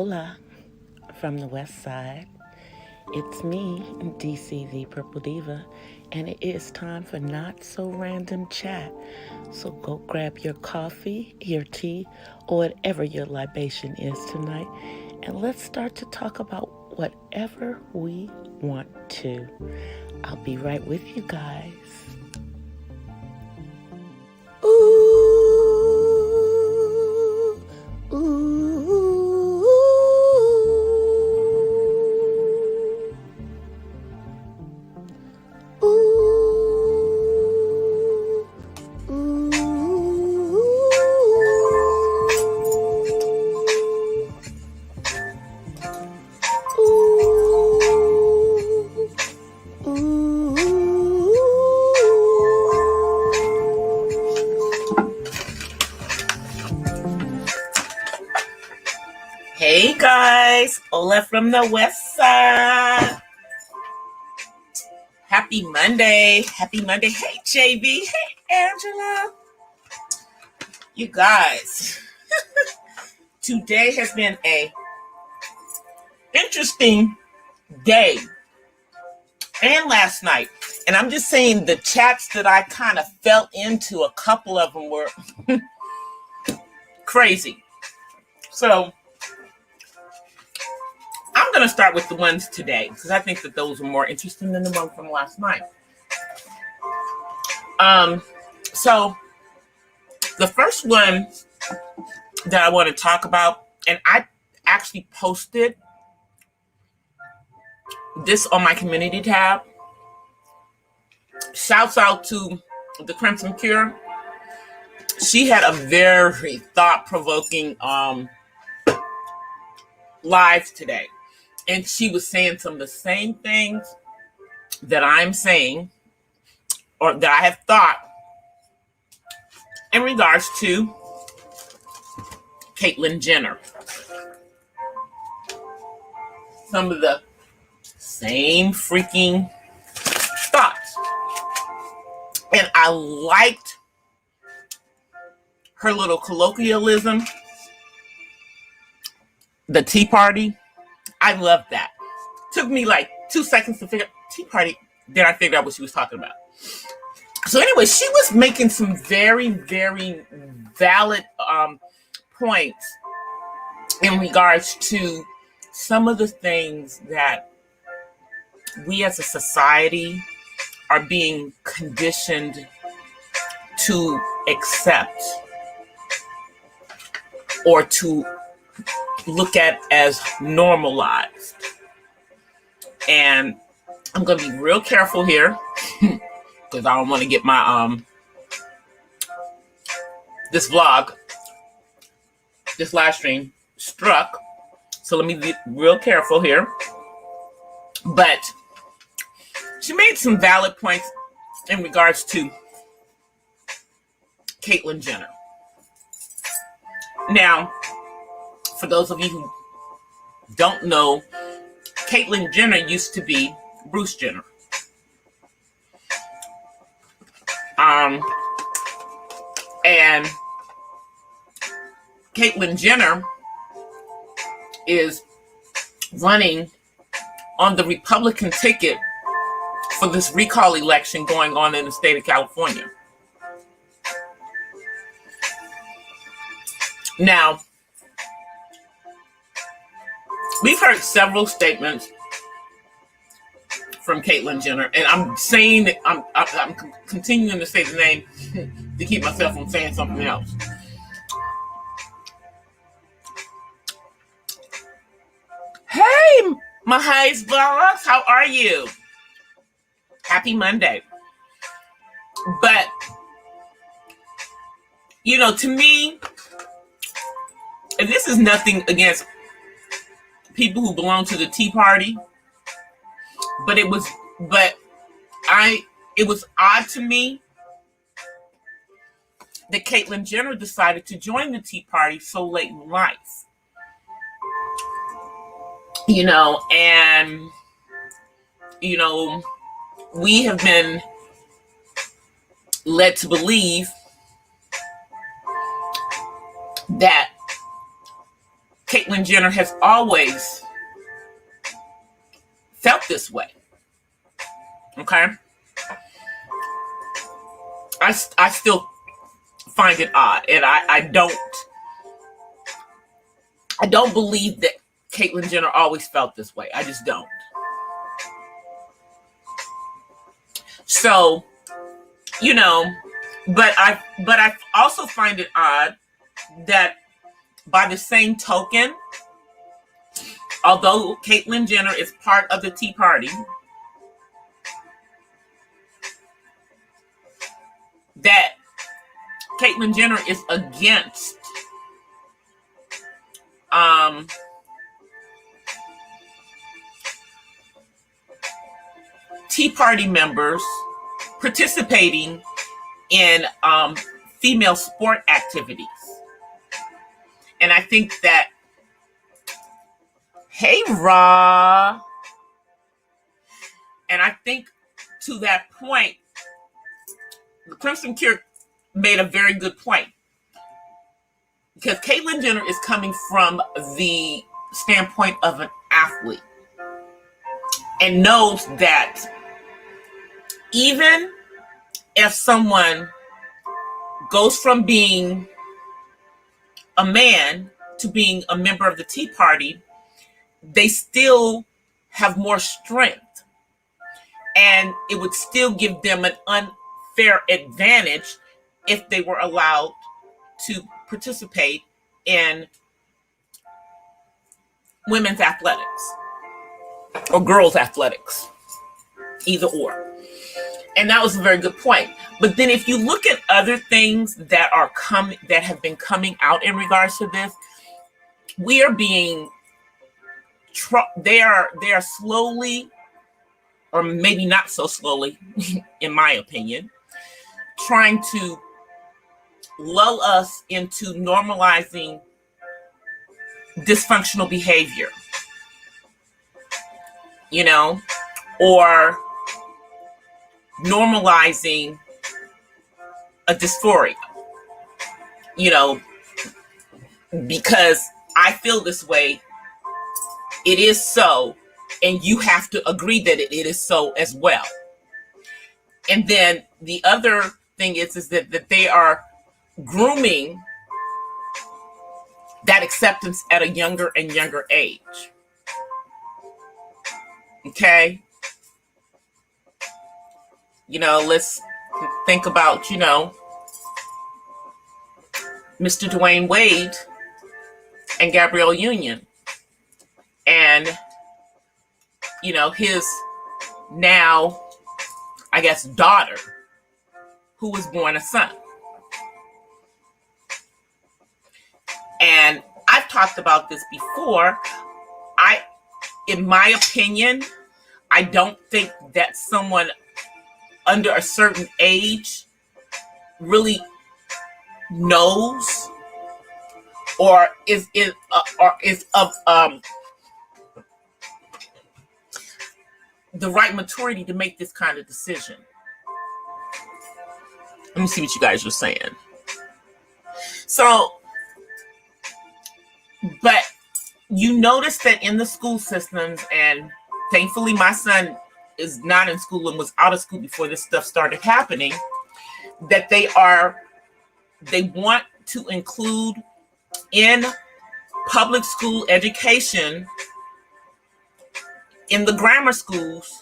Hola from the West Side. It's me, DC the Purple Diva, and it is time for Not So Random Chat. So go grab your coffee, your tea, or whatever your libation is tonight, and let's start to talk about whatever we want to. I'll be right with you guys. Ooh, ooh, ooh, Hey guys, Ola from the West Side. Happy Monday. Happy Monday. Hey JB. Hey Angela. You guys, today has been a interesting day and last night. And I'm just saying the chats that I kind of fell into, a couple of them were crazy. So I'm going to start with the ones today because I think that those are more interesting than the one from last night. So the first one that I want to talk about, and I actually posted this on my community tab. Shouts out to the Crimson Cure. She had a very thought-provoking live today. And she was saying some of the same things that I'm saying, or that I have thought in regards to Caitlyn Jenner. Some of the same freaking thoughts. And I liked her little colloquialism, the Tea Party. I love that. Took me like 2 seconds to figure out Tea Party. Then I figured out what she was talking about. So anyway, she was making some very, very valid points in regards to some of the things that we as a society are being conditioned to accept or to look at as normalized. And I'm going to be real careful here because I don't want to get my this vlog, this live stream struck. So let me be real careful here. But she made some valid points in regards to Caitlyn Jenner. Now, for those of you who don't know, Caitlyn Jenner used to be Bruce Jenner. And Caitlyn Jenner is running on the Republican ticket for this recall election going on in the state of California. Now, we've heard several statements from Caitlyn Jenner, and I'm saying that I'm continuing to say the name to keep myself from saying something else. Hey, my highs vlogs, how are you? Happy Monday. But, you know, to me, and this is nothing against people who belong to the Tea Party, but it was odd to me that Caitlyn Jenner decided to join the Tea Party so late in life. You know, and, you know, we have been led to believe that Caitlyn Jenner has always felt this way. Okay? I still find it odd, and I don't believe that Caitlyn Jenner always felt this way. I just don't. So, you know, but I also find it odd that by the same token, although Caitlyn Jenner is part of the Tea Party, that Caitlyn Jenner is against Tea Party members participating in female sport activities. And I think that, hey, Ra. And I think to that point, the Crimson Cure made a very good point. Because Caitlyn Jenner is coming from the standpoint of an athlete and knows that even if someone goes from being a man to being a member of the Tea Party, they still have more strength. And it would still give them an unfair advantage if they were allowed to participate in women's athletics or girls' athletics, either or. And that was a very good point. But then if you look at other things that are that have been coming out in regards to this, we are being they are slowly, or maybe not so slowly, in my opinion, trying to lull us into normalizing dysfunctional behavior, you know, or normalizing a dysphoria, you know, because I feel this way, it is so, and you have to agree that it is so as well. And then the other thing is that they are grooming that acceptance at a younger and younger age. Okay? You know, let's think about, you know, Mr. Dwayne Wade and Gabrielle Union. And, you know, his now, I guess, daughter, who was born a son. And I've talked about this before. In my opinion, I don't think that someone under a certain age really knows or is of the right maturity to make this kind of decision. Let me see what you guys are saying. So, but you notice that in the school systems, and thankfully my son is not in school and was out of school before this stuff started happening, that they want to include in public school education, in the grammar schools,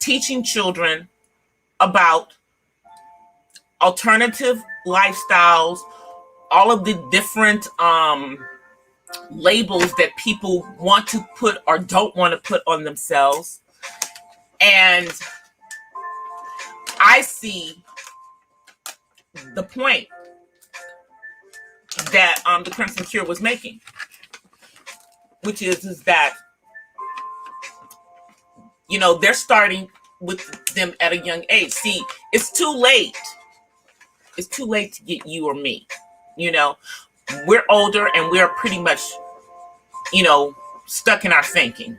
teaching children about alternative lifestyles, all of the different labels that people want to put or don't want to put on themselves. And I see the point that the Crimson Cure was making, which is that, you know, they're starting with them at a young age. See, it's too late. It's too late to get you or me. You know, we're older and we're pretty much, you know, stuck in our thinking.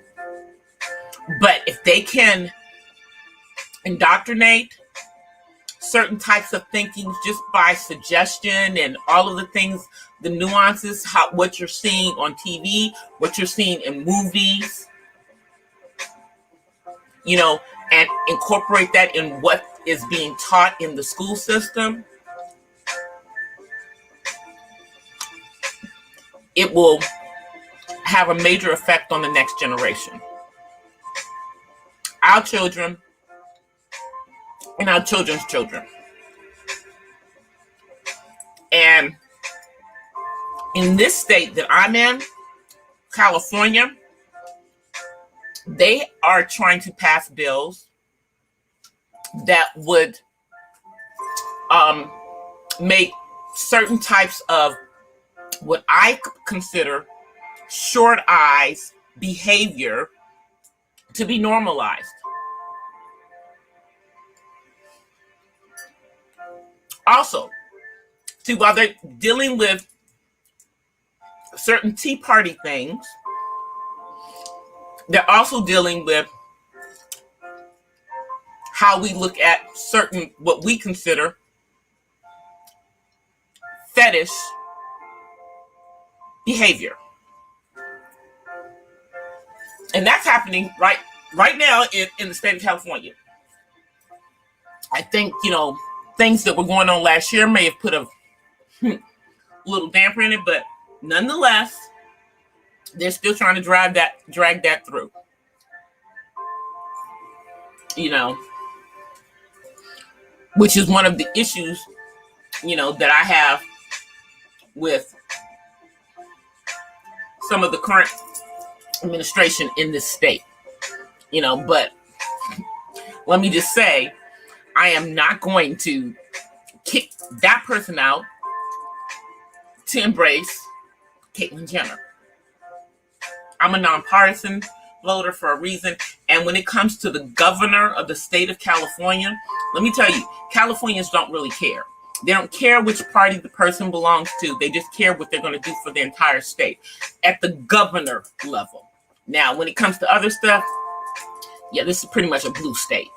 But if they can indoctrinate certain types of thinking just by suggestion and all of the things, the nuances, what you're seeing on TV, what you're seeing in movies, and incorporate that in what is being taught in the school system, it will have a major effect on the next generation. Our children and our children's children. And in this state that I'm in, California, they are trying to pass bills that would make certain types of what I consider short eyes behavior to be normalized. Also, while they're dealing with certain Tea Party things, they're also dealing with how we look at certain, what we consider fetish behavior. And that's happening right now in the state of California. I think, things that were going on last year may have put a little damper in it, but nonetheless, they're still trying to drag that through. Which is one of the issues, that I have with some of the current administration in this state. But let me just say, I am not going to kick that person out to embrace Caitlyn Jenner. I'm a nonpartisan voter for a reason. And when it comes to the governor of the state of California, let me tell you, Californians don't really care. They don't care which party the person belongs to. They just care what they're going to do for the entire state at the governor level. Now, when it comes to other stuff, yeah, this is pretty much a blue state.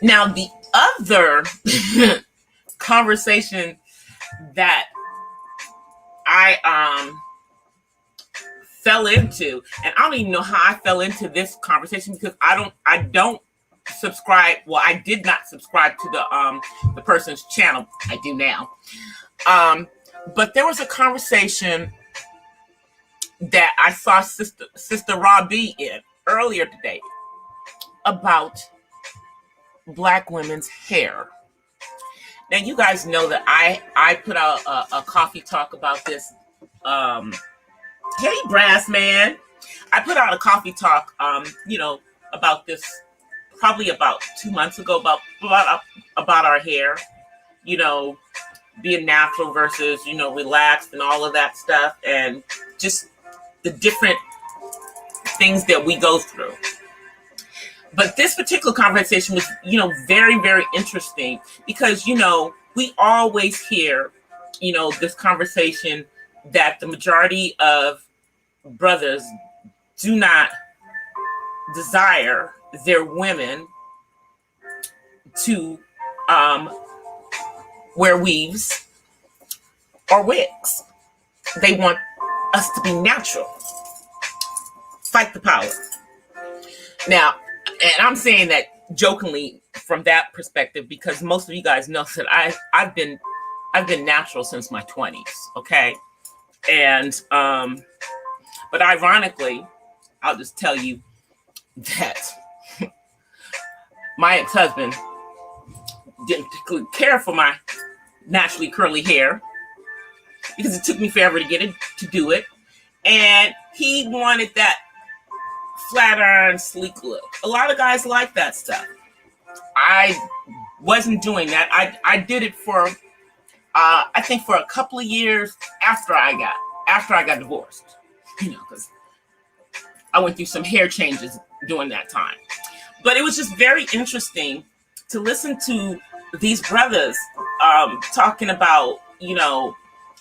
Now, the other conversation that I fell into, and I don't even know how I fell into this conversation because I don't subscribe. Well, I did not subscribe to the person's channel. I do now. But there was a conversation that I saw Sister Robbie in earlier today about Black women's hair. Now, you guys know that I put out a coffee talk about this. Hey, Brass Man. I put out a coffee talk, about this probably about 2 months ago about our hair, being natural versus, relaxed and all of that stuff, and just the different things that we go through. But this particular conversation was, very, very interesting because, we always hear, this conversation that the majority of brothers do not desire their women to wear weaves or wigs. They want us to be natural. Fight the power. Now, and I'm saying that jokingly from that perspective because most of you guys know that I've been natural since my 20s, okay? And but ironically, I'll just tell you that my ex-husband didn't particularly care for my naturally curly hair because it took me forever to get it to do it, and he wanted that flat iron sleek look. A lot of guys like that stuff. I wasn't doing that. I did it for I think for a couple of years after I got divorced, because I went through some hair changes during that time. But it was just very interesting to listen to these brothers talking about,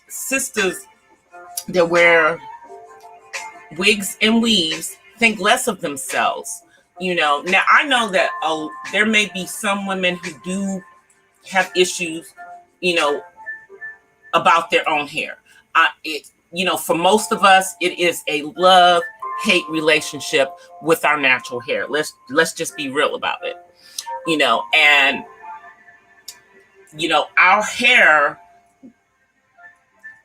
sisters that wear wigs and weaves think less of themselves Now I know that there may be some women who do have issues, you know, about their own hair. For most of us, it is a love-hate relationship with our natural hair. Let's just be real about it. And our hair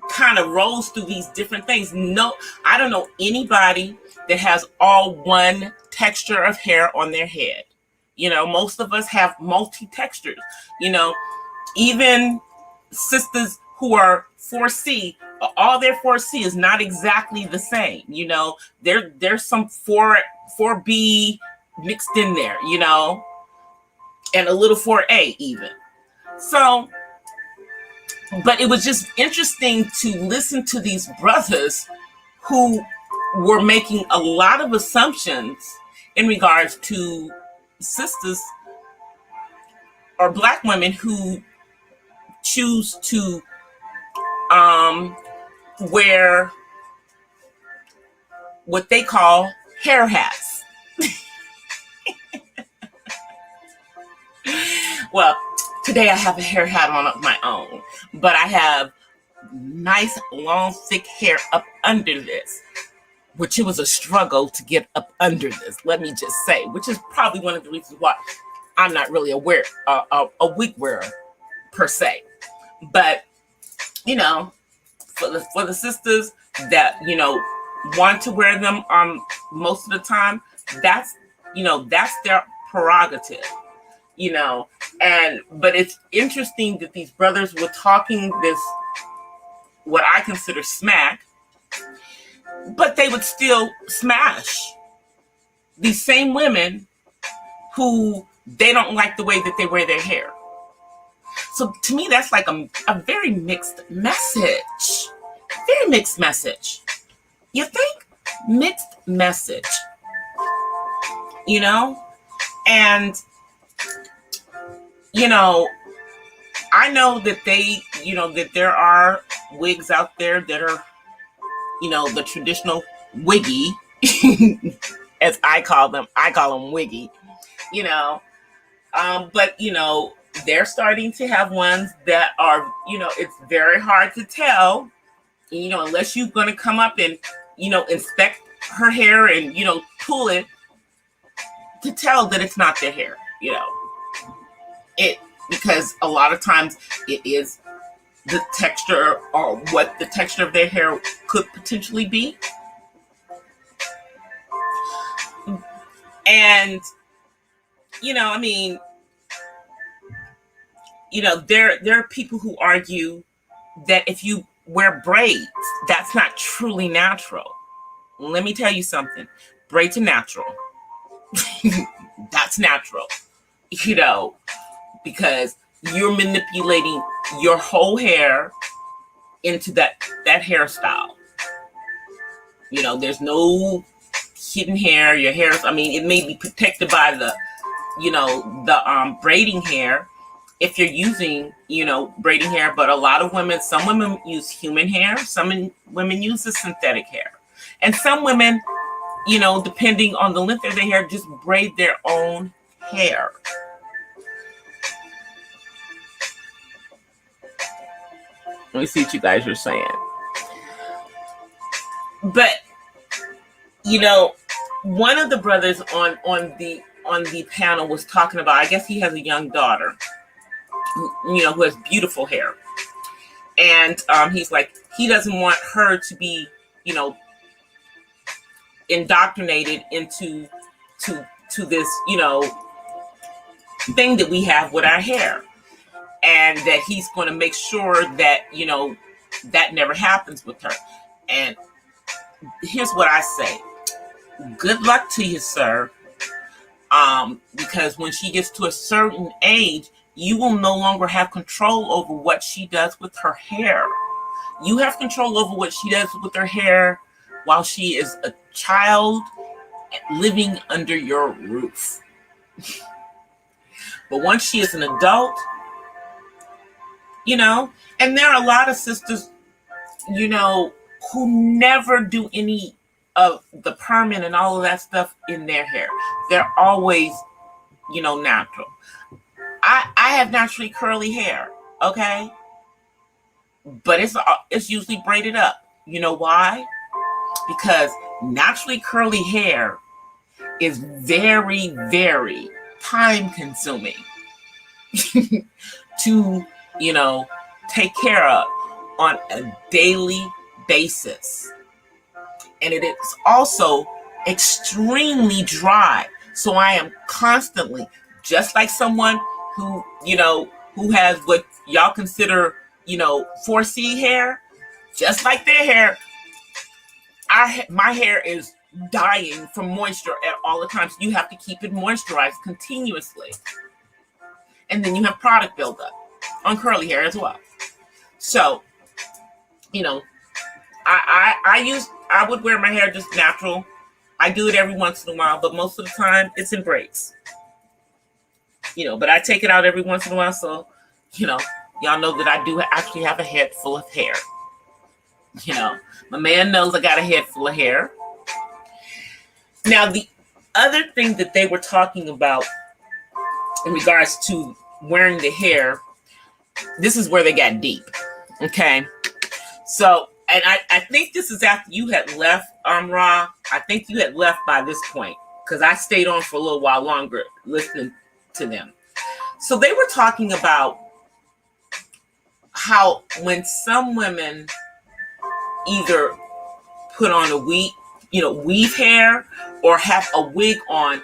kind of rolls through these different things. No, I don't know anybody that has all one texture of hair on their head. Most of us have multi-textures. Even sisters who are 4C, all their 4C is not exactly the same. There's some 4B mixed in there, and a little 4A even. So, but it was just interesting to listen to these brothers who were making a lot of assumptions in regards to sisters or Black women who choose to wear what they call hair hats. Well, today I have a hair hat on of my own, but I have nice, long, thick hair up under this, which it was a struggle to get up under this, let me just say, which is probably one of the reasons why I'm not really a wig wearer per se. But, for the sisters that, want to wear them most of the time, that's their prerogative. But it's interesting that these brothers were talking this, what I consider smack, but they would still smash these same women who they don't like the way that they wear their hair. So to me, that's like a very mixed message. Very mixed message. You think? Mixed message. And I know that that there are wigs out there that are, the traditional wiggy, as I call them wiggy, but, they're starting to have ones that are, it's very hard to tell, unless you're going to come up and, inspect her hair and, pull it to tell that it's not their hair, because a lot of times it is the texture or what the texture of their hair could potentially be. And, there are people who argue that if you wear braids, that's not truly natural. Let me tell you something. Braids are natural. That's natural, because you're manipulating your whole hair into that hairstyle. There's no hidden hair. Your hair, it may be protected by the braiding hair if you're using, braiding hair, but some women use human hair, some women use the synthetic hair. And some women, depending on the length of their hair, just braid their own hair. Let me see what you guys are saying. But, one of the brothers on the panel was talking about, I guess he has a young daughter, who has beautiful hair. And he's like, he doesn't want her to be, indoctrinated into this, thing that we have with our hair. And that he's going to make sure that, that never happens with her. And here's what I say. Good luck to you, sir. Because when she gets to a certain age, you will no longer have control over what she does with her hair. You have control over what she does with her hair while she is a child living under your roof. But once she is an adult, and there are a lot of sisters, who never do any of the permanent and all of that stuff in their hair. They're always, natural. I have naturally curly hair, okay? But it's usually braided up. You know why? Because naturally curly hair is very, very time consuming to, take care of on a daily basis. And it is also extremely dry. So I am constantly, just like someone who, who has what y'all consider, 4C hair, just like their hair, my hair is dying from moisture at all the time. So you have to keep it moisturized continuously. And then you have product buildup on curly hair as well. So, I would wear my hair just natural. I do it every once in a while, but most of the time it's in braids. But I take it out every once in a while, so, y'all know that I do actually have a head full of hair. My man knows I got a head full of hair. Now, the other thing that they were talking about in regards to wearing the hair, this is where they got deep. Okay. So, and I think this is after you had left, Ra. I think you had left by this point, because I stayed on for a little while longer listening to them. So they were talking about how when some women either put on a weave hair or have a wig on,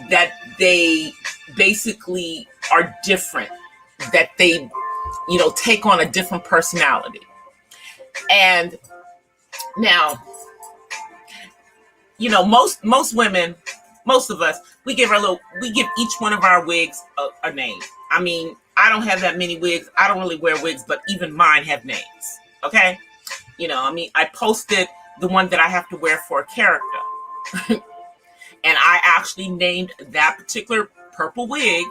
that they basically are different, that they, take on a different personality. And now, most women, most of us, we give each one of our wigs a name. I mean, I don't have that many wigs. I don't really wear wigs, but even mine have names. Okay. I posted the one that I have to wear for a character. And I actually named that particular purple wig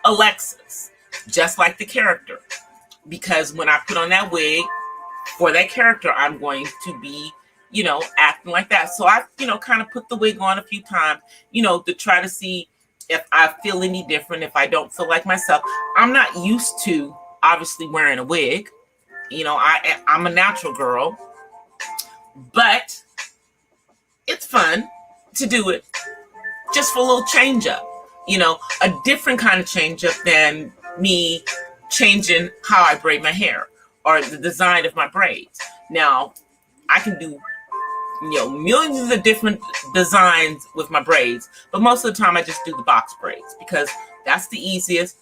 Alexis, just like the character. Because when I put on that wig for that character, I'm going to be, acting like that. So I, kind of put the wig on a few times, to try to see if I feel any different, if I don't feel like myself. I'm not used to obviously wearing a wig. I'm a natural girl, but it's fun to do it just for a little change up, a different kind of change up than me changing how I braid my hair or the design of my braids. Now, I can do, millions of different designs with my braids, but most of the time I just do the box braids because that's the easiest.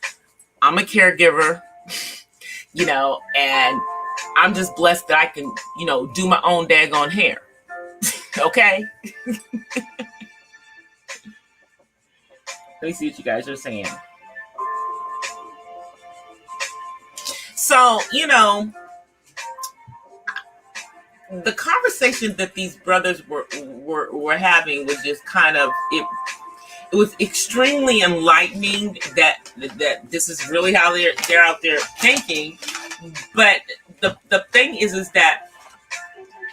I'm a caregiver, and I'm just blessed that I can, do my own daggone hair. Okay? Let me see what you guys are saying. So, the conversation that these brothers were having was just kind of, it was extremely enlightening that this is really how they're out there thinking. But the thing is that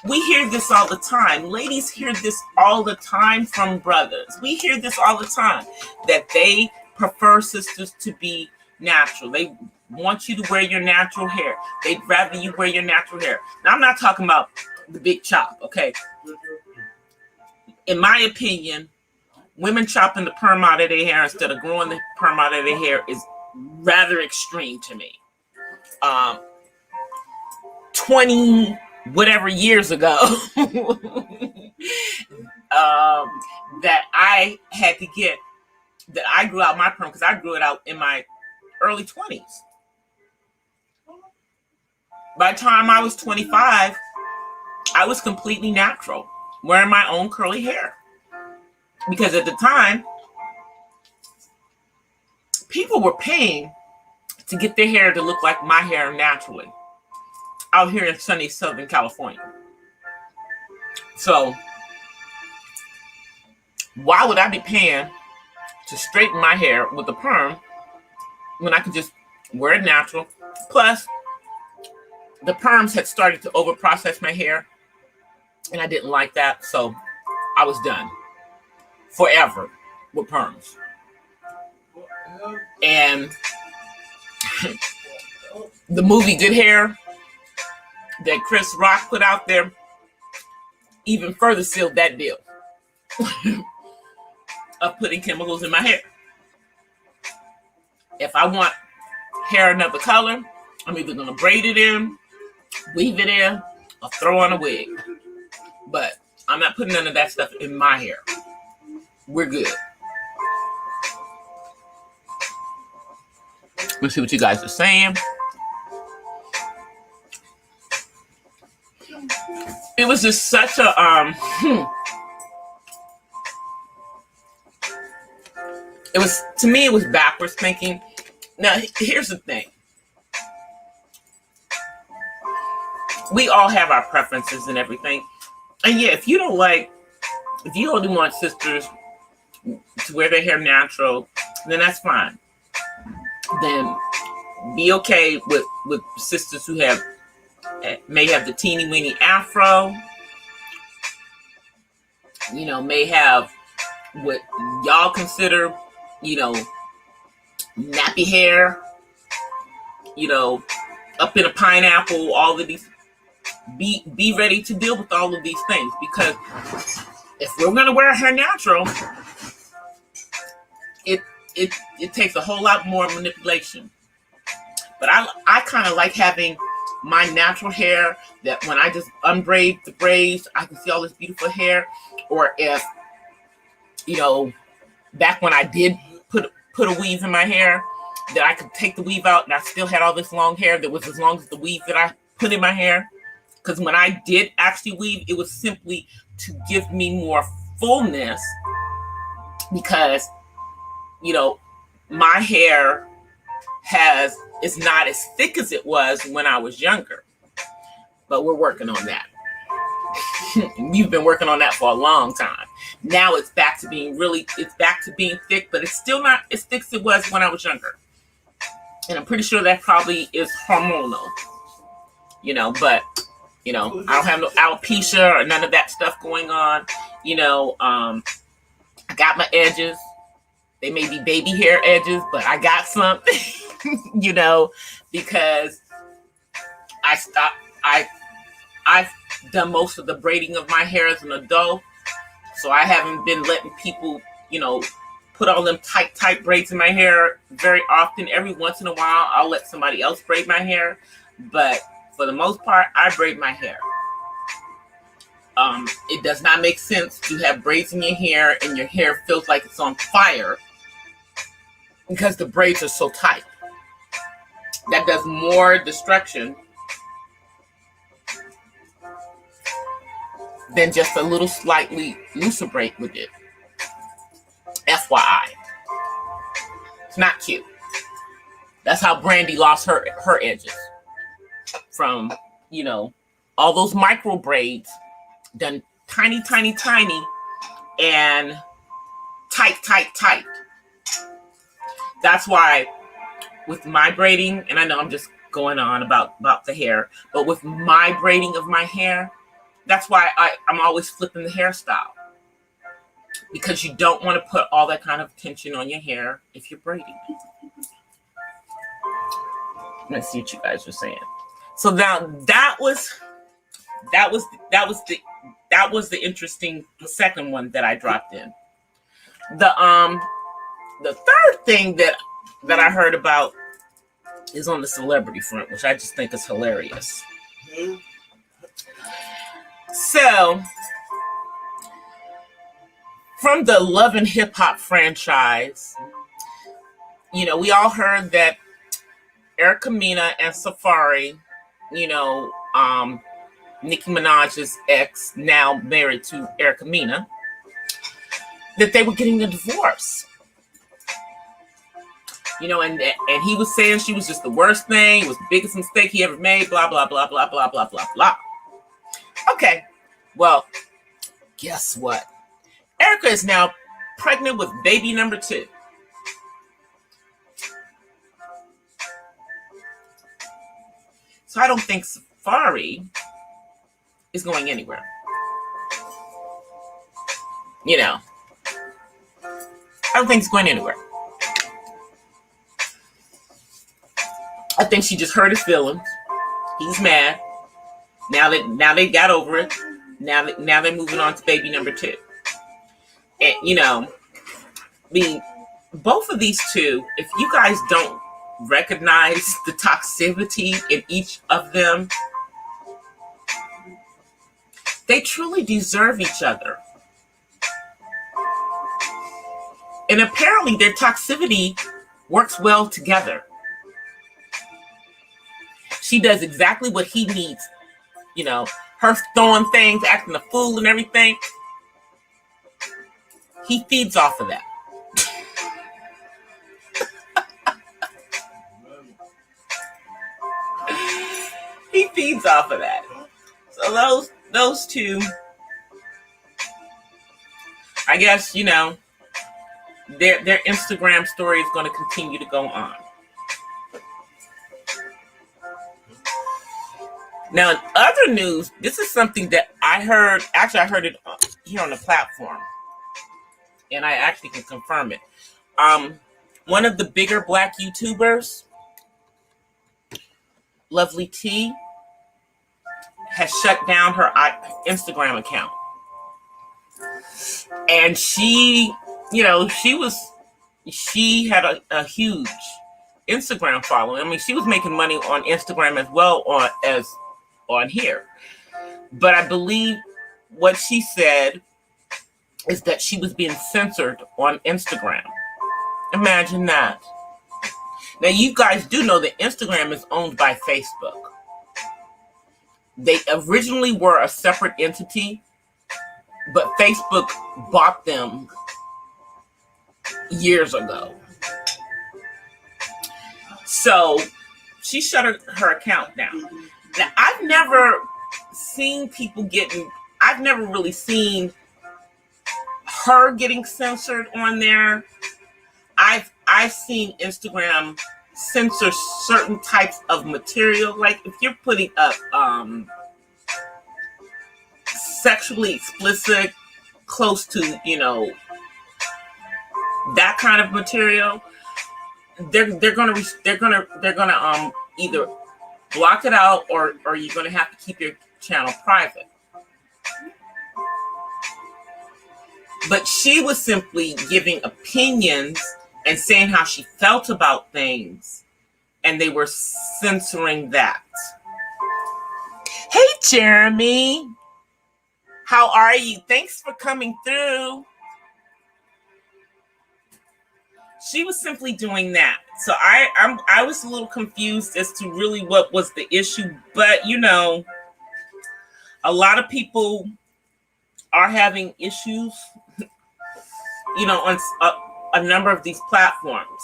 we hear this all the time. Ladies hear this all the time from brothers. We hear this all the time, that they prefer sisters to be natural. They want you to wear your natural hair. They'd rather you wear your natural hair. Now, I'm not talking about the big chop, okay? In my opinion, women chopping the perm out of their hair instead of growing the perm out of their hair is rather extreme to me. 20 whatever years ago, that I had to get, that I grew out my perm because I grew it out in my early 20s. By the time I was 25, I was completely natural, wearing my own curly hair. Because at the time, people were paying to get their hair to look like my hair naturally out here in sunny Southern California. So why would I be paying to straighten my hair with a perm when I could just wear it natural? Plus, the perms had started to overprocess my hair. and I didn't like that, so I was done forever with perms. And the movie Good Hair that Chris Rock put out there even further sealed that deal of putting chemicals in my hair. If I want hair another color, I'm either going to braid it in, weave it in, or throw on a wig. But I'm not putting none of that stuff in my hair. We're good. Let's see what you guys are saying. It was just such a it was, to me, it was backwards thinking. Now here's the thing. We all have our preferences and everything. And yeah, if you only want sisters to wear their hair natural, then that's fine. Then be okay with sisters who may have the teeny weeny afro, may have what y'all consider, nappy hair, up in a pineapple, all of these. Be ready to deal with all of these things, because if we're going to wear our hair natural, it takes a whole lot more manipulation. But I kind of like having my natural hair, that when I just unbraid the braids, I can see all this beautiful hair. Or if, back when I did put a weave in my hair, that I could take the weave out and I still had all this long hair that was as long as the weave that I put in my hair. Because when I did actually weave, it was simply to give me more fullness, because, my hair is not as thick as it was when I was younger. But we're working on that. We've been working on that for a long time. Now it's back to being thick, but it's still not as thick as it was when I was younger. And I'm pretty sure that probably is hormonal, but I don't have no alopecia or none of that stuff going on. I got my edges. They may be baby hair edges, but I got something, because I've done most of the braiding of my hair as an adult. So I haven't been letting people, put all them tight braids in my hair very often. Every once in a while, I'll let somebody else braid my hair. But for the most part, I braid my hair. It does not make sense to have braids in your hair and your hair feels like it's on fire because the braids are so tight. That does more destruction than just a little slightly looser braid with it. FYI. It's not cute. That's how Brandy lost her edges. From, all those micro braids done tiny, and tight. That's why with my braiding, and I know I'm just going on about the hair, but with my braiding of my hair, that's why I'm always flipping the hairstyle. Because you don't want to put all that kind of tension on your hair if you're braiding. Let's see what you guys are saying. So now that was the interesting second one that I dropped in. The third thing that I heard about is on the celebrity front, which I just think is hilarious. So, from the Love and Hip Hop franchise, we all heard that Erica Mena and Safari, Nicki Minaj's ex, now married to Erica Mena, that they were getting a divorce. And he was saying she was just the worst thing. It was the biggest mistake he ever made, blah, blah, blah, blah, blah, blah, blah, blah. Okay, well, guess what? Erica is now pregnant with baby number 2. So I don't think Safari is going anywhere. You know, I don't think it's going anywhere. I think she just hurt his feelings. He's mad. Now they got over it. Now they're moving on to baby number 2. And you know, both of these two, if you guys don't recognize the toxicity in each of them, they truly deserve each other. And apparently their toxicity works well together. She does exactly what he needs. You know, her throwing things, acting a fool and everything. He feeds off of that. He feeds off of that. So those two, I guess, you know, their Instagram story is going to continue to go on. Now, in other news, this is something that I heard. Actually, I heard it here on the platform, and I actually can confirm it. One of the bigger Black YouTubers, Lovely T, has shut down her Instagram account. And she, you know, she had a huge Instagram following. I mean, she was making money on Instagram as well as on here. But I believe what she said is that she was being censored on Instagram. Imagine that. Now, you guys do know that Instagram is owned by Facebook. They originally were a separate entity, but Facebook bought them years ago. So she shut her account down. Now, I've never really seen her getting censored on there. I've seen Instagram censor certain types of material. Like if you're putting up sexually explicit, close to, you know, that kind of material, they're gonna either block it out or you're gonna have to keep your channel private. But she was simply giving opinions and saying how she felt about things, and they were censoring that. Hey, Jeremy. How are you? Thanks for coming through. She was simply doing that. So I was a little confused as to really what was the issue. But, you know, a lot of people are having issues, you know, on a number of these platforms.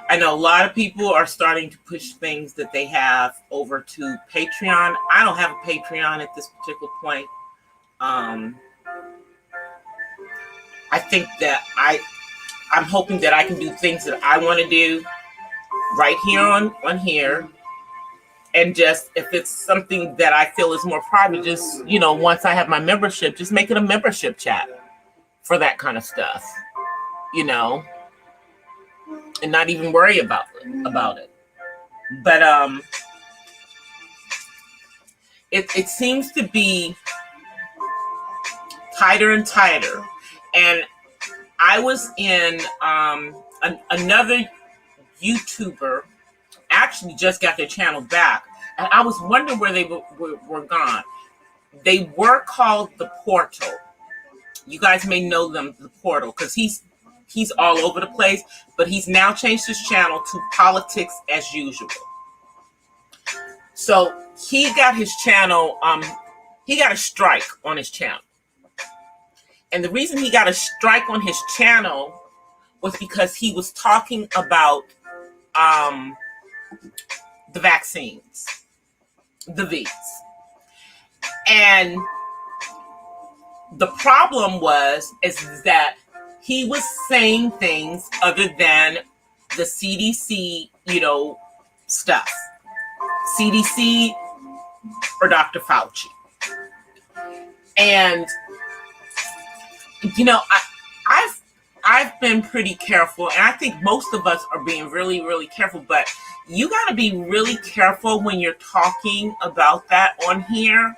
I know a lot of people are starting to push things that they have over to Patreon. I don't have a Patreon at this particular point. I think that I'm hoping that I can do things that I want to do right here on here. And just if it's something that I feel is more private, just, you know, once I have my membership, just make it a membership chat for that kind of stuff, you know, and not even worry about it. But it seems to be tighter and tighter. And I was in another YouTuber actually just got their channel back, and I was wondering where they were gone. They were called The Portal. You guys may know them, The Portal, because he's all over the place, but he's now changed his channel to Politics as Usual. So he got his channel, he got a strike on his channel. And the reason he got a strike on his channel was because he was talking about the vaccines, the V's. And the problem is that he was saying things other than the CDC, you know, stuff. CDC or Dr. Fauci. And you know, I've been pretty careful, and I think most of us are being really, really careful. But you got to be really careful when you're talking about that on here,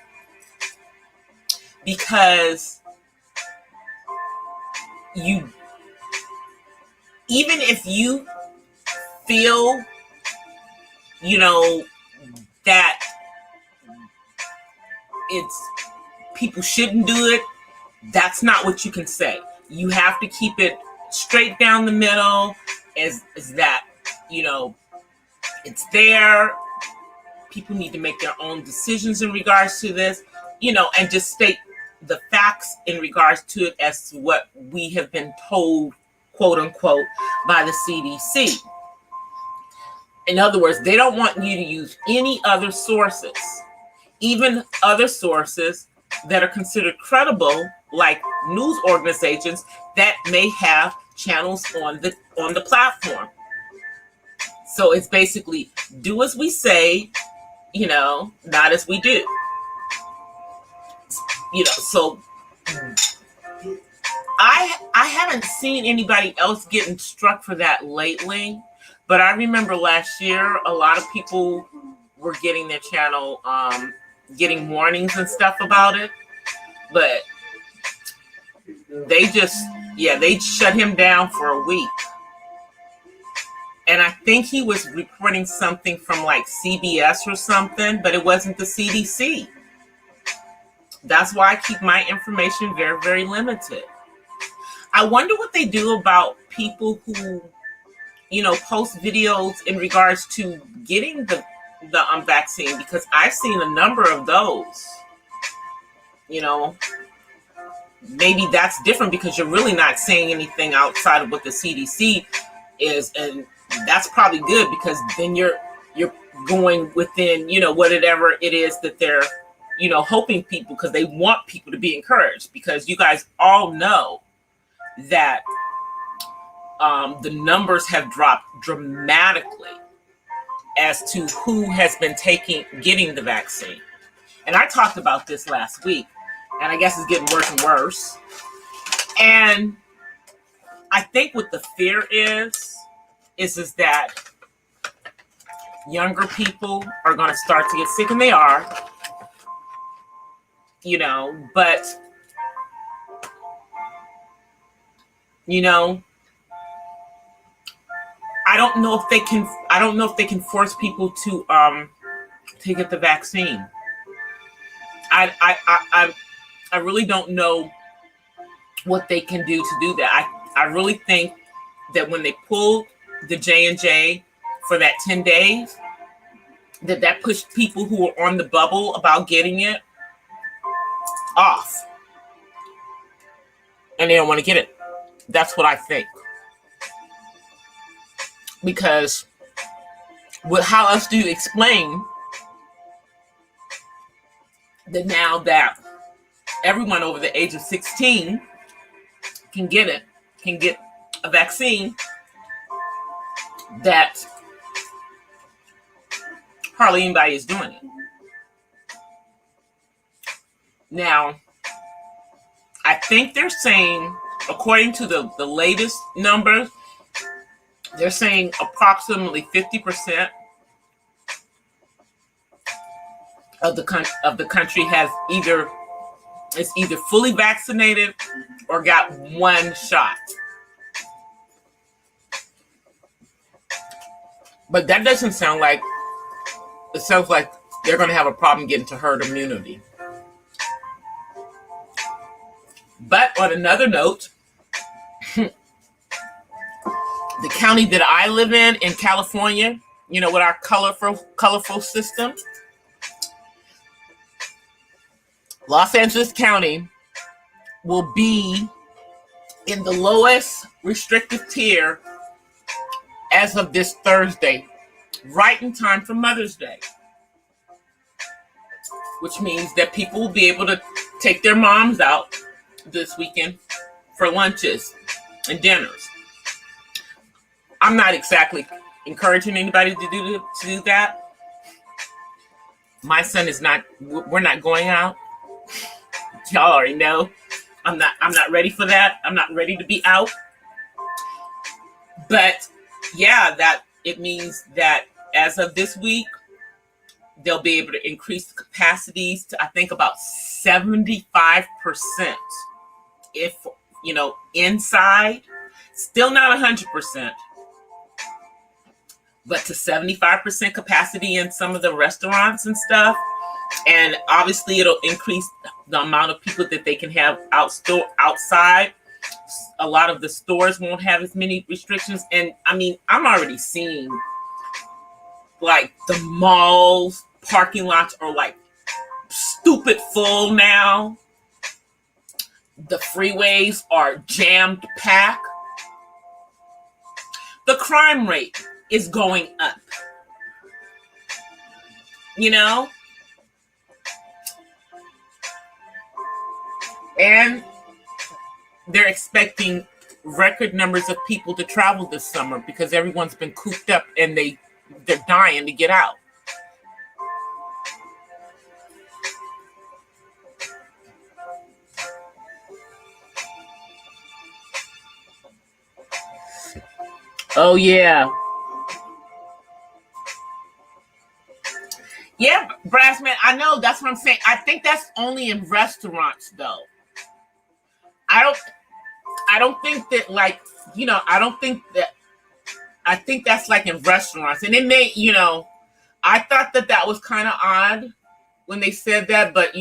because you, even if you feel, you know, that it's people shouldn't do it, that's not what you can say. You have to keep it straight down the middle, is that, you know, it's there. People need to make their own decisions in regards to this, you know, and just state the facts in regards to it as to what we have been told, quote unquote, by the CDC. In other words, they don't want you to use any other sources, even other sources that are considered credible, like news organizations that may have channels on the platform. So it's basically do as we say, you know, not as we do. You know, so I haven't seen anybody else getting struck for that lately, but I remember last year a lot of people were getting their channel getting warnings and stuff about it, but they shut him down for a week. And I think he was reporting something from like CBS or something, but it wasn't the CDC. That's why I keep my information very, very limited. I wonder what they do about people who, you know, post videos in regards to getting the vaccine, because I've seen a number of those. You know, maybe that's different because you're really not saying anything outside of what the CDC is, and that's probably good, because then you're going within, you know, whatever it is that they're, you know, hoping people, because they want people to be encouraged, because you guys all know that the numbers have dropped dramatically as to who has been getting the vaccine. And I talked about this last week, and I guess it's getting worse and worse. And I think what the fear is that younger people are going to start to get sick, and they are, you know, but, you know, I don't know if they can force people to get the vaccine. I really don't know what they can do to do that. I really think that when they pulled the J&J for that 10 days, that pushed people who were on the bubble about getting it off. And they don't want to get it. That's what I think. Because how else do you explain that now that everyone over the age of 16 can get a vaccine, that hardly anybody is doing it? Now, I think they're saying, according to the latest numbers, they're saying approximately 50% of the country is either fully vaccinated or got one shot. But that doesn't sound like, it sounds like they're going to have a problem getting to herd immunity. But on another note, the county that I live in California, you know, with our colorful system, Los Angeles County will be in the lowest restrictive tier as of this Thursday, right in time for Mother's Day, which means that people will be able to take their moms out this weekend for lunches and dinners. I'm not exactly encouraging anybody to do that. My son is not. We're not going out. Y'all already know I'm not ready for that. I'm not ready to be out. But yeah, that it means that as of this week, they'll be able to increase the capacities to, I think, about 75%. If, inside, still not 100%, but to 75% capacity in some of the restaurants and stuff. And obviously it'll increase the amount of people that they can have outside. A lot of the stores won't have as many restrictions. And I mean, I'm already seeing like the malls, parking lots are like stupid full now. The freeways are jammed packed. The crime rate is going up. And they're expecting record numbers of people to travel this summer because everyone's been cooped up and they're dying to get out. Oh, yeah. Yeah, Brassman, I know. That's what I'm saying. I think that's only in restaurants, though. I don't think that, like, I think that's like in restaurants. And it may, I thought that was kind of odd when they said that, but,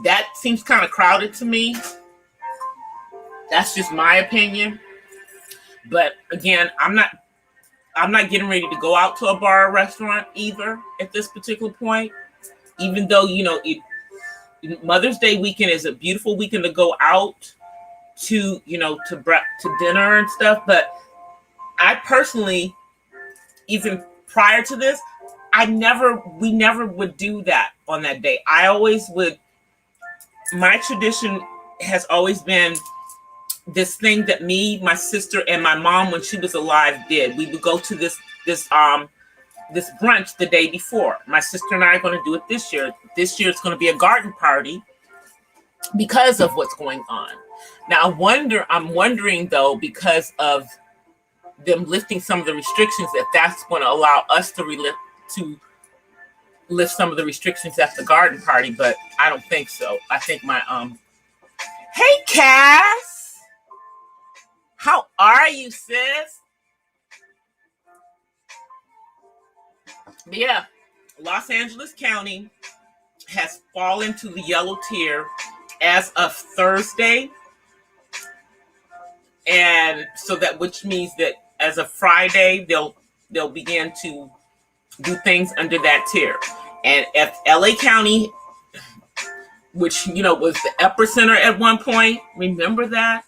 that seems kind of crowded to me. That's just my opinion. But again, I'm not getting ready to go out to a bar or restaurant either at this particular point. Even though, Mother's Day weekend is a beautiful weekend to go out to, to dinner and stuff. But I personally, even prior to this, we never would do that on that day. I always would. My tradition has always been this thing that me, my sister, and my mom, when she was alive, did. We would go to this brunch the day before. My sister and I are going to do it this year. This year it's going to be a garden party because of what's going on. Now I'm wondering though, because of them lifting some of the restrictions, if that's going to allow us to lift some of the restrictions at the garden party, but I don't think so. I think my hey Cass! How are you, sis? But yeah, Los Angeles County has fallen to the yellow tier as of Thursday. And so which means that as of Friday, they'll begin to do things under that tier. And if LA County, which, was the epicenter at one point, remember that?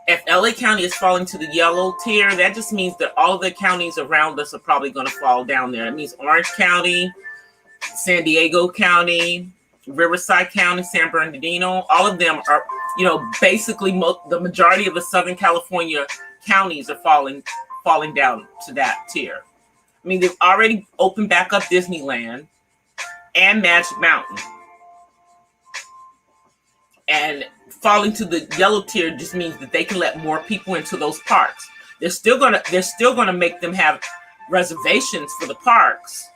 If LA County is falling to the yellow tier, that just means that all of the counties around us are probably going to fall down there. It means Orange County, San Diego County, Riverside County, San Bernardino, all of them are, basically the majority of the Southern California counties are falling down to that tier. I mean, they've already opened back up Disneyland and Magic Mountain. And falling to the yellow tier just means that they can let more people into those parks. They're still gonna make them have reservations for the parks,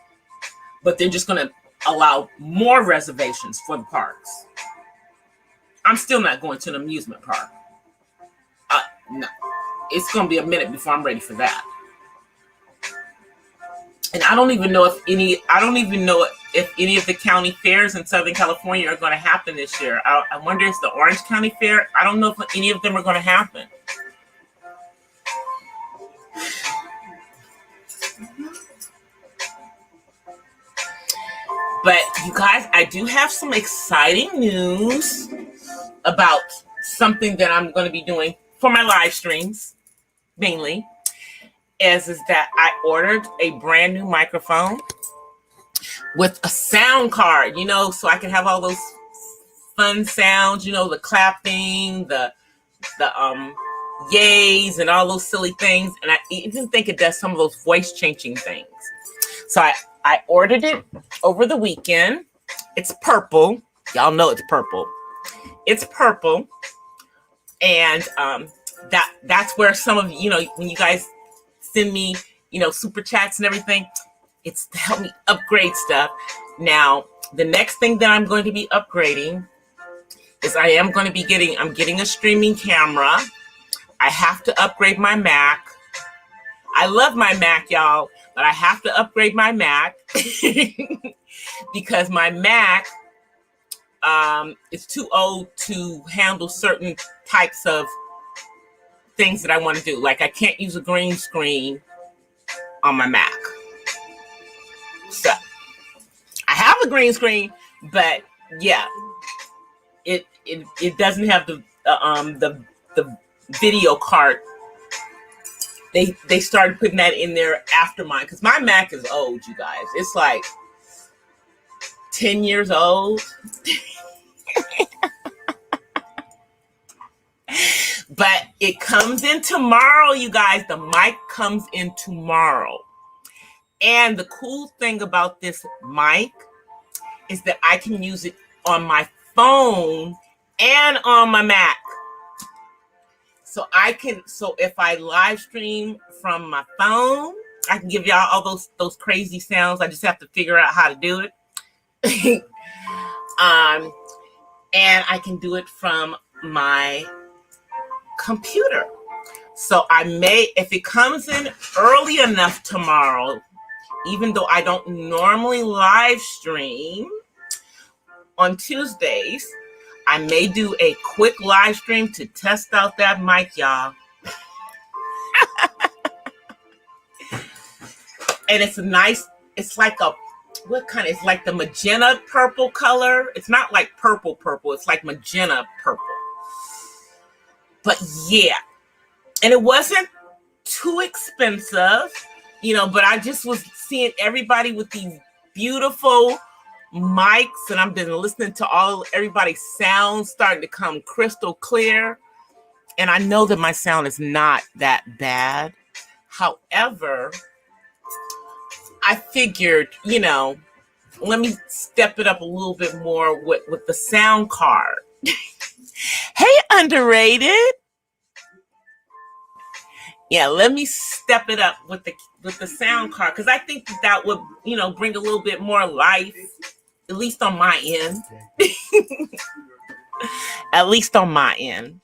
but they're just gonna allow more reservations for the parks. I'm still not going to an amusement park. No, it's gonna be a minute before I'm ready for that. And I don't even know if any of the county fairs in Southern California are going to happen this year. I wonder if the Orange County Fair, I don't know if any of them are going to happen. But you guys, I do have some exciting news about something that I'm going to be doing for my live streams, mainly. Is that I ordered a brand new microphone with a sound card, so I can have all those fun sounds, the clapping, the yays and all those silly things. And I even think it does some of those voice changing things. So I ordered it over the weekend. It's purple. Y'all know it's purple. It's purple. And that's where some of you know, when you guys send me, super chats and everything, it's to help me upgrade stuff. Now, the next thing that I'm going to be upgrading is I'm getting a streaming camera. I have to upgrade my Mac. I love my Mac, y'all, but I have to upgrade my Mac because my Mac is too old to handle certain types of things that I want to do. Like I can't use a green screen on my Mac. So I have a green screen, but yeah, it doesn't have the video card. They started putting that in there after mine because my Mac is old, you guys. It's like 10 years old. But it comes in tomorrow, you guys. The mic comes in tomorrow. And the cool thing about this mic is that I can use it on my phone and on my Mac. So if I live stream from my phone, I can give y'all all those crazy sounds. I just have to figure out how to do it. And I can do it from my computer. So if it comes in early enough tomorrow, even though I don't normally live stream on Tuesdays, I may do a quick live stream to test out that mic, y'all. And it's like it's like the magenta purple color. It's not like purple, it's like magenta purple. But yeah, and it wasn't too expensive, but I just was seeing everybody with these beautiful mics, and I've been listening to everybody's sound starting to come crystal clear. And I know that my sound is not that bad. However, I figured, let me step it up a little bit more with the sound card. Hey, underrated. Yeah, let me step it up with the sound card because I think that would, bring a little bit more life, at least on my end. At least on my end.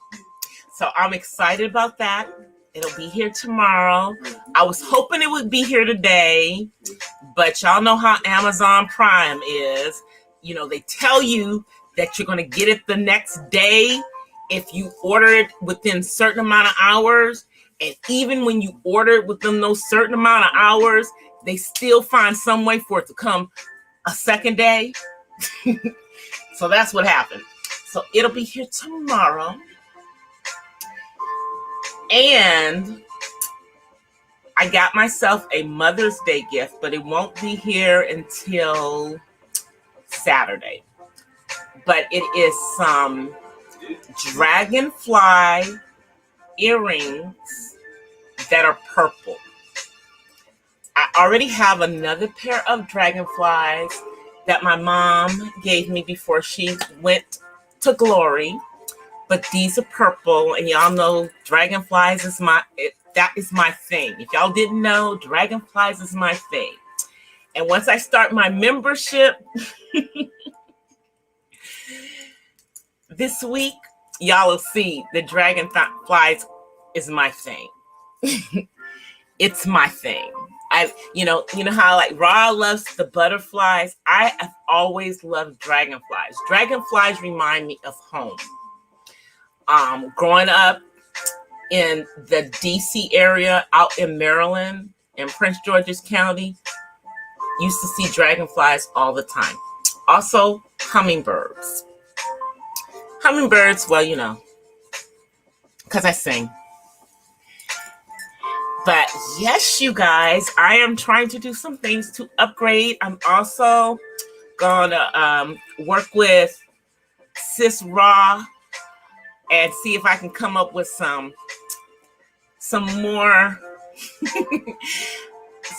So I'm excited about that. It'll be here tomorrow. I was hoping it would be here today, but y'all know how Amazon Prime is. They tell you that you're going to get it the next day if you order it within a certain amount of hours. And even when you order it within those certain amount of hours, they still find some way for it to come a second day. So that's what happened. So it'll be here tomorrow. And I got myself a Mother's Day gift, but it won't be here until Saturday. But it is some dragonfly earrings that are purple. I already have another pair of dragonflies that my mom gave me before she went to glory. But these are purple, and y'all know dragonflies is that is my thing. If y'all didn't know, dragonflies is my thing. And once I start my membership this week, y'all will see the dragonflies is my thing. It's my thing. You know how like Ra loves the butterflies. I have always loved dragonflies. Dragonflies remind me of home. Growing up in the DC area out in Maryland in Prince George's County, used to see dragonflies all the time. Also, hummingbirds. Hummingbirds, well, because I sing. But yes, you guys, I am trying to do some things to upgrade. I'm also gonna work with Sis Ra and see if I can come up with some more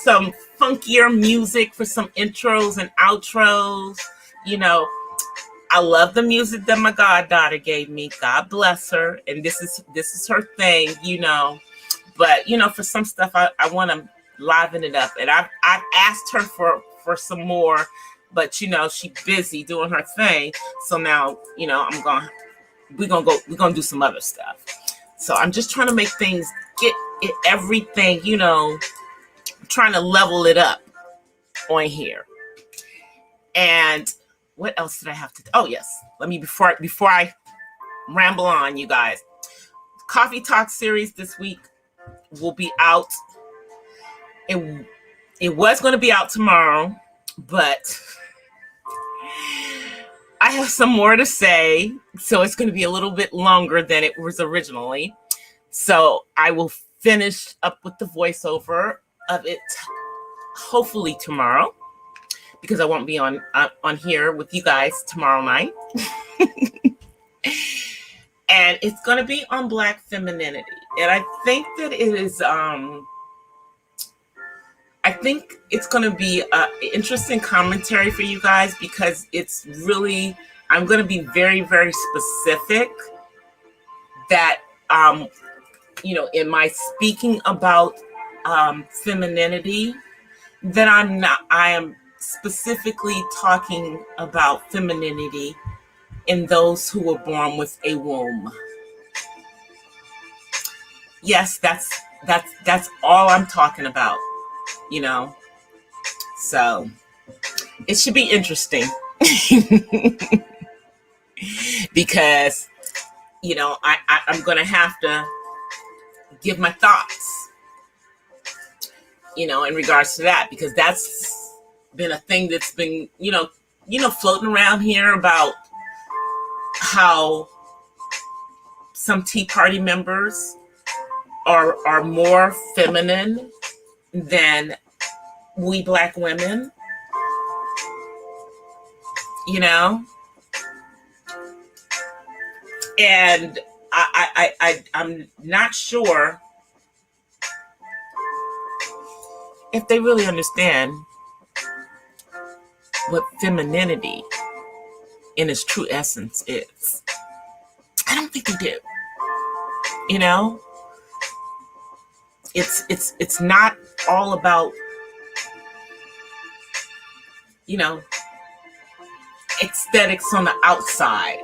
some funkier music for some intros and outros. You know, I love the music that my goddaughter gave me. God bless her. And this is her thing, you know. But, you know, for some stuff, I want to liven it up. And I've asked her for some more, but, you know, she's busy doing her thing. So now, you know, we're going to do some other stuff. So I'm just trying to make things, get it, everything, you know, trying to level it up on here. And what else did I have to do? Oh, yes. Let me, before I ramble on, you guys, Coffee Talk series this week will be out. It was going to be out tomorrow, but I have some more to say, so it's going to be a little bit longer than it was originally. So I will finish up with the voiceover of it hopefully tomorrow, because I won't be on here with you guys tomorrow night. And it's going to be on Black femininity. And I think that it is, I think it's going to be an interesting commentary for you guys, because it's really, I'm going to be very, very specific that, you know, in my speaking about femininity, that I am specifically talking about femininity in those who were born with a womb. Yes, that's all I'm talking about, you know. So it should be interesting because, you know, I'm going to have to give my thoughts, you know, in regards to that, because that's been a thing that's been, you know, floating around here about how some Tea Party members are more feminine than we Black women, you know, and I'm not sure if they really understand what femininity in its true essence is. I don't think they do. You know, it's not all about, you know, aesthetics on the outside,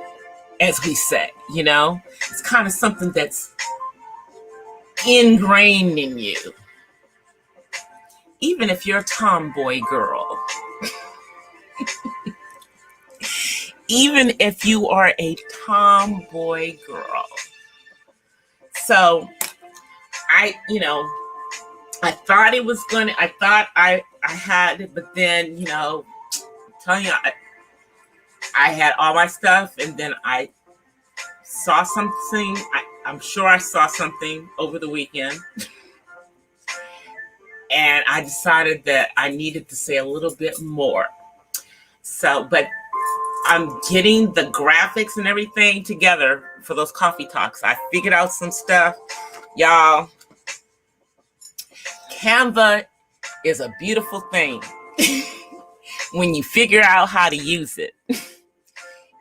as we say, you know. It's kind of something that's ingrained in you. Even if you're a tomboy girl, even if you are a tomboy girl. So I thought it was going to, I thought I had it, but then, you know, I'm telling you, I had all my stuff, and then I saw something. I'm sure I saw something over the weekend. And I decided that I needed to say a little bit more. So, but I'm getting the graphics and everything together for those coffee talks. I figured out some stuff. Y'all, Canva is a beautiful thing when you figure out how to use it.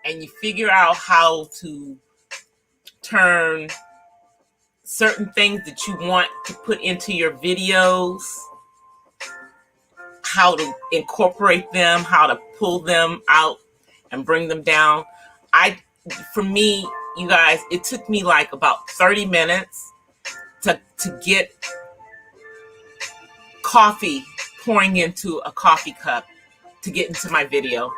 And you figure out how to turn certain things that you want to put into your videos, how to incorporate them, how to pull them out and bring them down. For me, you guys, it took me like about 30 minutes to get coffee pouring into a coffee cup to get into my video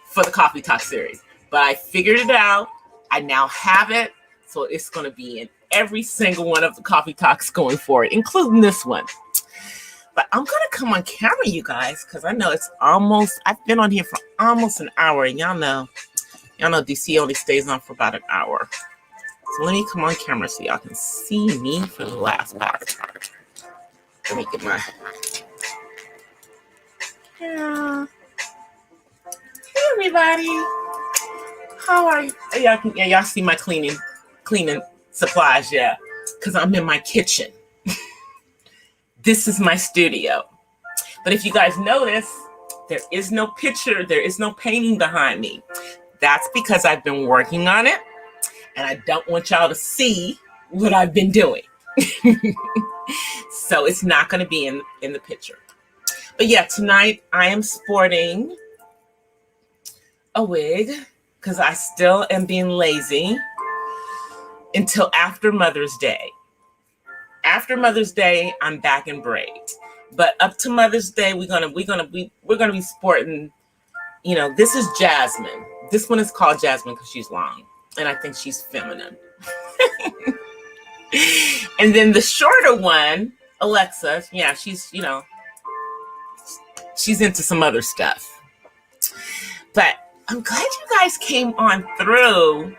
for the Coffee Talk series. But I figured it out. I now have it. So it's going to be in every single one of the Coffee Talks going forward, including this one. But I'm going to come on camera, you guys, because I know it's almost, I've been on here for almost an hour. And y'all know DC only stays on for about an hour. So let me come on camera so y'all can see me for the last part. Let me get my... Yeah. Hey, everybody. How are you? Y'all see my cleaning supplies, yeah, because I'm in my kitchen. This is my studio. But if you guys notice, there is no picture, there is no painting behind me. That's because I've been working on it, and I don't want y'all to see what I've been doing. So it's not going to be in the picture. But yeah, tonight I am sporting a wig because I still am being lazy until after Mother's Day. After Mother's Day, I'm back in braids. But up to Mother's Day, we're gonna be sporting. You know, this is Jasmine. This one is called Jasmine because she's long, and I think she's feminine. And then the shorter one, Alexa, yeah, she's into some other stuff. But I'm glad you guys came on through.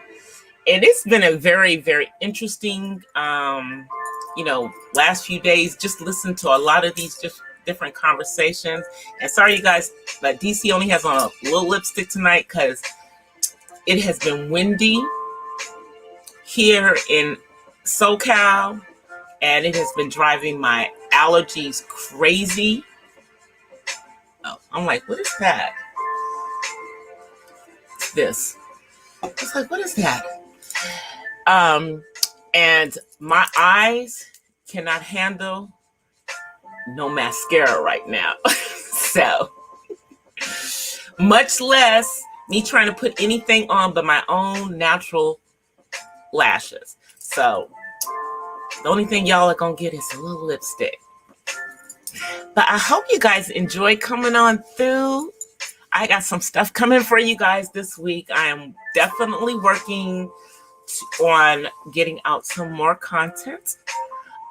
And it's been a very, very interesting, last few days. Just listen to a lot of these different conversations. And sorry, you guys, but DC only has on a little lipstick tonight because it has been windy here in SoCal, and it has been driving my allergies crazy. Oh, I'm like, what is that? It's this. It's like, what is that? And my eyes cannot handle no mascara right now. So, much less me trying to put anything on but my own natural lashes. So, the only thing y'all are gonna get is a little lipstick. But I hope you guys enjoy coming on through. I got some stuff coming for you guys this week. I am definitely working on getting out some more content.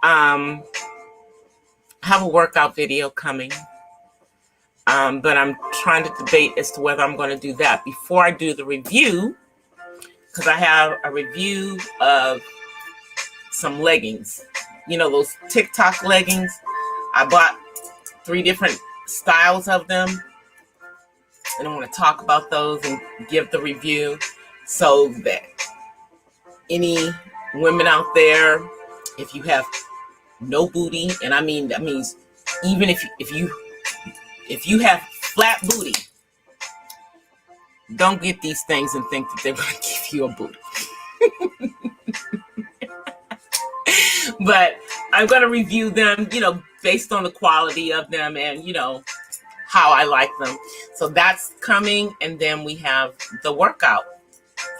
I have a workout video coming, but I'm trying to debate as to whether I'm going to do that before I do the review, because I have a review of some leggings. You know, those TikTok leggings. I bought 3 different styles of them, and I want to talk about those and give the review so that any women out there, if you have no booty, and I mean that means even if you have flat booty, don't get these things and think that they're going to give you a booty. But I'm going to review them, based on the quality of them and, how I like them. So that's coming. And then we have the workout,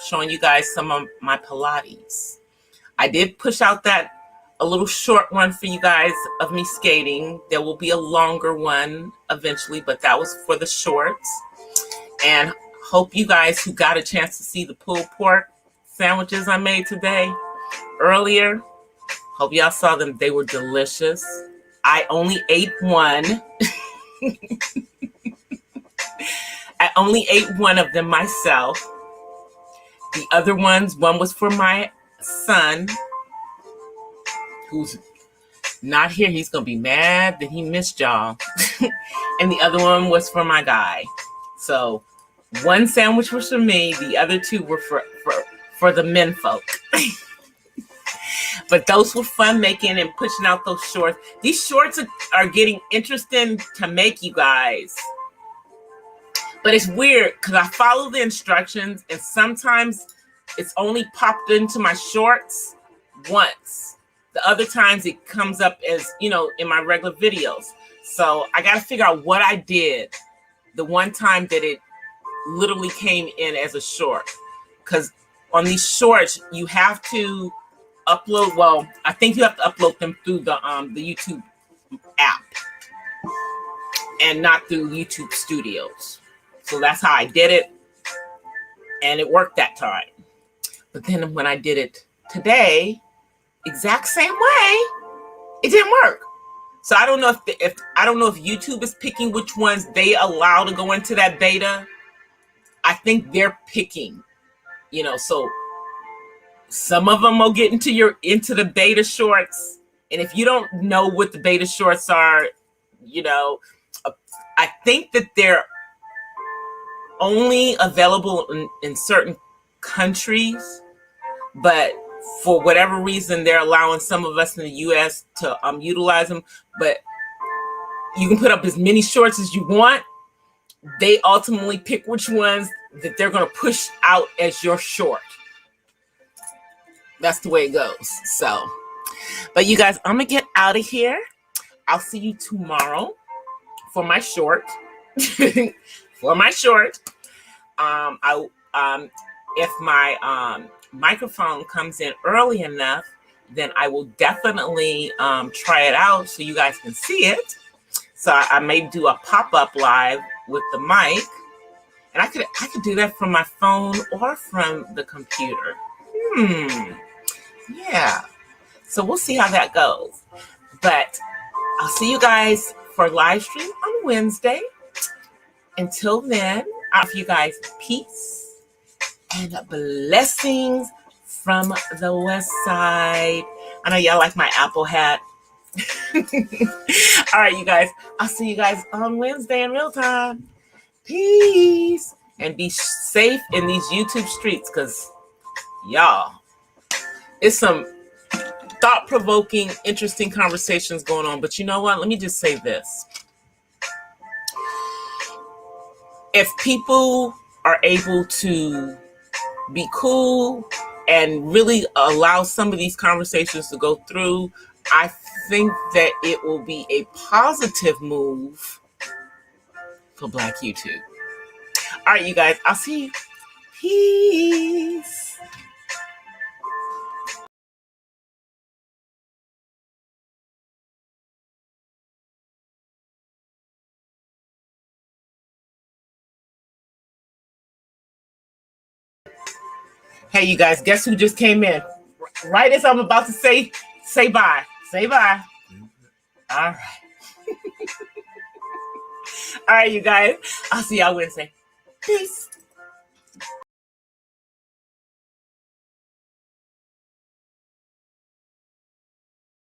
showing you guys some of my Pilates. I did push out a little short one for you guys of me skating. There will be a longer one eventually, but that was for the shorts. And hope you guys who got a chance to see the pulled pork sandwiches I made today earlier, hope y'all saw them. They were delicious. I only ate one. I only ate one of them myself. The other one was for my son, who's not here. He's going to be mad that he missed y'all. And the other one was for my guy. So one sandwich was for me. The other 2 were for the men folk. But those were fun making and pushing out those shorts. These shorts are getting interesting to make, you guys. But it's weird because I follow the instructions and sometimes it's only popped into my shorts once. The other times it comes up as, in my regular videos. So I got to figure out what I did the one time that it literally came in as a short. Because on these shorts, you have to upload. Well, I think you have to upload them through the YouTube app and not through YouTube Studios. So that's how I did it. And it worked that time. But then when I did it today, exact same way, it didn't work. So I don't know if YouTube is picking which ones they allow to go into that beta. I think they're picking, so some of them will get into the beta shorts. And if you don't know what the beta shorts are, I think that they're only available in certain countries, but For whatever reason, they're allowing some of us in the U.S. to utilize them, but you can put up as many shorts as you want. They ultimately pick which ones that they're going to push out as your short. That's the way it goes. So, but you guys, I'm going to get out of here. I'll see you tomorrow for my short. For my short. If my microphone comes in early enough, then I will definitely try it out so you guys can see it. So I may do a pop-up live with the mic, and I could do that from my phone or from the computer. Yeah. So we'll see how that goes. But I'll see you guys for live stream on Wednesday. Until then, I offer you guys peace and blessings from the West Side. I know y'all like my Apple hat. All right, you guys. I'll see you guys on Wednesday in real time. Peace. And be safe in these YouTube streets, because y'all, it's some thought-provoking, interesting conversations going on. But you know what? Let me just say this. If people are able to be cool and really allow some of these conversations to go through, I think that it will be a positive move for Black YouTube. All right, you guys, I'll see you. Peace. Hey, you guys, guess who just came in? Right as I'm about to say bye. Say bye. All right. All right, you guys. I'll see y'all Wednesday. Peace.